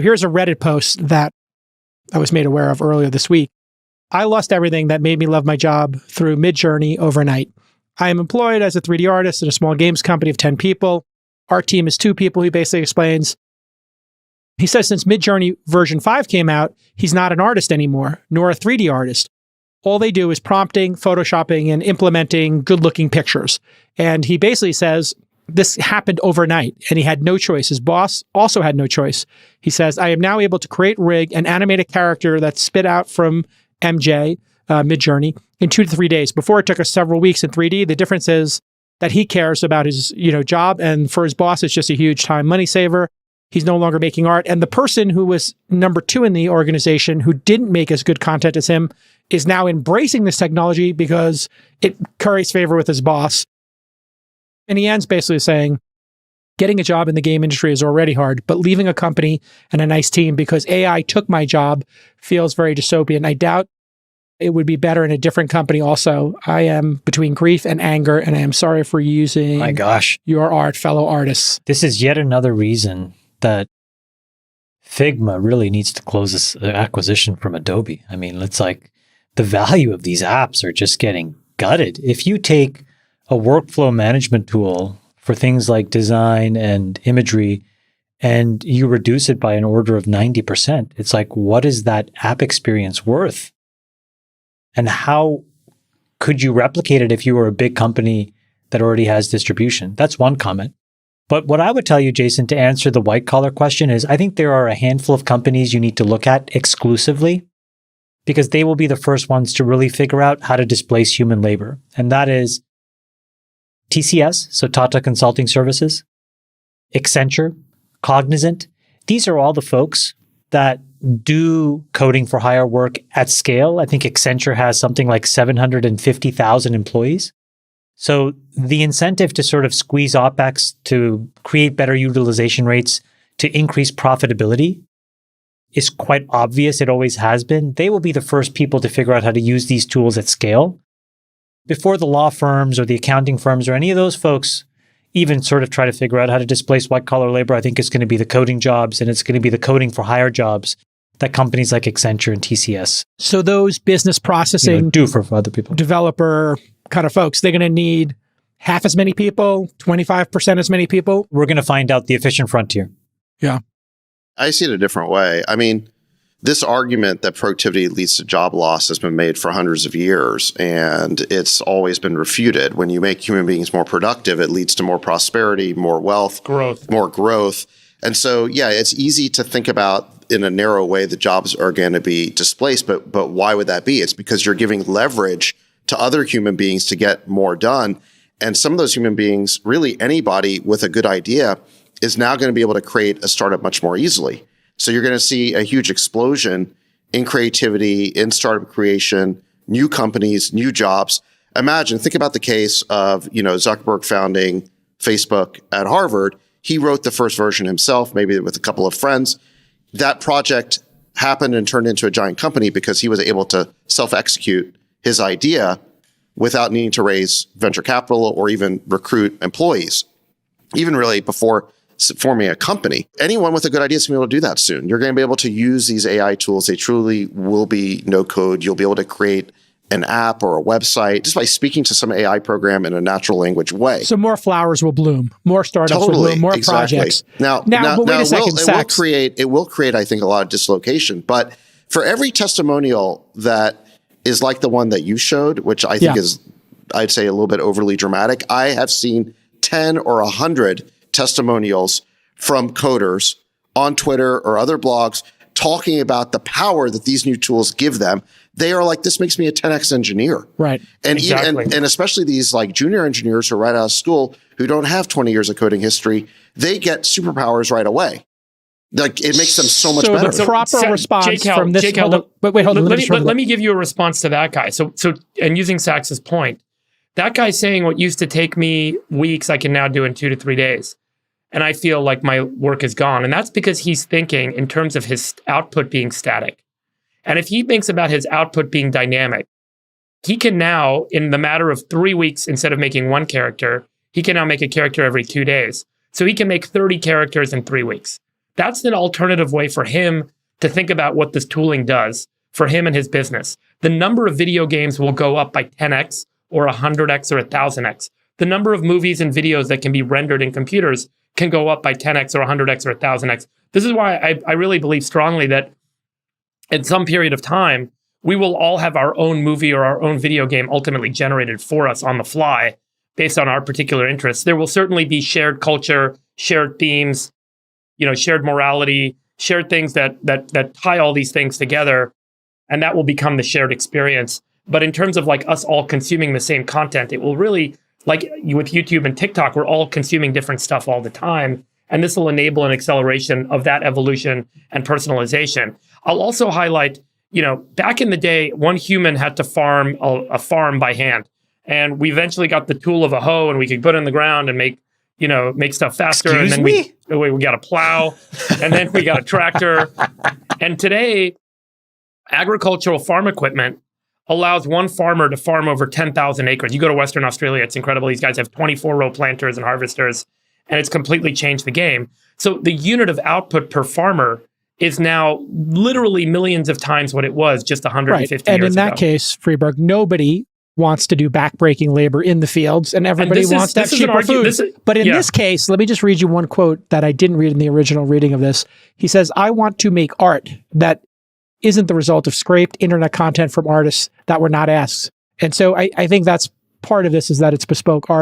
Here's a Reddit post that I was made aware of earlier this week. I lost everything that made me love my job through Midjourney overnight. I am employed as a 3D artist at a small games company of 10 people. Our team is 2 people, he basically explains. He says since Midjourney version 5 came out, he's not an artist anymore, nor a 3D artist. All they do is prompting, photoshopping, and implementing good-looking pictures. And he basically says this happened overnight, and he had no choice. His boss also had no choice. He says, I am now able to create, rig, and animate a character that's spit out from MJ, Midjourney, in 2 to 3 days. Before, it took us several weeks in 3D. The difference is that he cares about his job, and for his boss, it's just a huge time money saver. He's no longer making art. And the person who was number 2 in the organization who didn't make as good content as him is now embracing this technology because it curries favor with his boss. And he ends basically saying, getting a job in the game industry is already hard, but leaving a company and a nice team because AI took my job feels very dystopian. I doubt it would be better in a different company also. I am between grief and anger, and I am sorry for using my gosh, your art, fellow artists. This is yet another reason that Figma really needs to close this acquisition from Adobe. I mean, it's like the value of these apps are just getting gutted. If you take a workflow management tool for things like design and imagery, and you reduce it by an order of 90%, it's like, what is that app experience worth? And how could you replicate it if you were a big company that already has distribution? That's one comment. But what I would tell you, Jason, to answer the white collar question is I think there are a handful of companies you need to look at exclusively because they will be the first ones to really figure out how to displace human labor. And that is TCS, so Tata Consulting Services, Accenture, Cognizant. These are all the folks that do coding for hire work at scale. I think Accenture has something like 750,000 employees. So the incentive to sort of squeeze OpEx, to create better utilization rates, to increase profitability is quite obvious. It always has been. They will be the first people to figure out how to use these tools at scale. Before the law firms or the accounting firms or any of those folks even sort of try to figure out how to displace white-collar labor, I think it's going to be the coding jobs and it's going to be the coding for hire jobs that companies like Accenture and TCS. So those business processing do for other people. Developer kind of folks, they're going to need half as many people, 25% as many people? We're going to find out the efficient frontier. Yeah. I see it a different way. I mean, this argument that productivity leads to job loss has been made for hundreds of years, and it's always been refuted. When you make human beings more productive, it leads to more prosperity, more wealth, more growth. And so, yeah, it's easy to think about in a narrow way that jobs are going to be displaced, but why would that be? It's because you're giving leverage to other human beings to get more done. And some of those human beings, really anybody with a good idea, is now going to be able to create a startup much more easily. So you're going to see a huge explosion in creativity, in startup creation, new companies, new jobs. Think about the case of, Zuckerberg founding Facebook at Harvard. He wrote the first version himself, maybe with a couple of friends. That project happened and turned into a giant company because he was able to self-execute his idea without needing to raise venture capital or even recruit employees, even really before forming a company. Anyone with a good idea is going to be able to do that soon. You're going to be able to use these AI tools. They truly will be no code. You'll be able to create an app or a website just by speaking to some AI program in a natural language way. So more flowers will bloom, more startups will bloom, more projects. Now, but wait a second, it will create, I think, a lot of dislocation. But for every testimonial that is like the one that you showed, which I think is, I'd say, a little bit overly dramatic, I have seen 10 or 100 testimonials from coders on Twitter or other blogs talking about the power that these new tools give them. They are like, this makes me a 10x engineer. Right. And exactly. and especially these like junior engineers who are right out of school who don't have 20 years of coding history, they get superpowers right away. Like it makes them so much better. The proper response from this. Hold on. Let me give you a response to that guy. So, and using Sachs's point, that guy saying what used to take me weeks, I can now do in 2 to 3 days. And I feel like my work is gone. And that's because he's thinking in terms of his output being static. And if he thinks about his output being dynamic, he can now, in the matter of 3 weeks, instead of making one character, he can now make a character every 2 days. So he can make 30 characters in 3 weeks. That's an alternative way for him to think about what this tooling does for him and his business. The number of video games will go up by 10x or 100x or 1000x. The number of movies and videos that can be rendered in computers can go up by 10x or 100x or 1000x. This is why I really believe strongly that in some period of time, we will all have our own movie or our own video game ultimately generated for us on the fly based on our particular interests. There will certainly be shared culture, shared themes, shared morality, shared things that tie all these things together, and that will become the shared experience. But in terms of like us all consuming the same content, it will really, like with YouTube and TikTok, we're all consuming different stuff all the time. And this will enable an acceleration of that evolution and personalization. I'll also highlight, back in the day, one human had to farm a farm by hand. And we eventually got the tool of a hoe and we could put it in the ground and make stuff faster. Excuse and then we got a plow and then we got a tractor. And today, agricultural farm equipment allows one farmer to farm over 10,000 acres. You go to Western Australia, it's incredible. These guys have 24-row planters and harvesters, and it's completely changed the game. So the unit of output per farmer is now literally millions of times what it was just 150 years ago. And in that case, Freeberg, nobody wants to do backbreaking labor in the fields, and everybody wants to have cheaper food. But in this case, let me just read you one quote that I didn't read in the original reading of this. He says, "I want to make art that isn't the result of scraped internet content from artists that were not asked." And so I think that's part of this, is that it's bespoke art.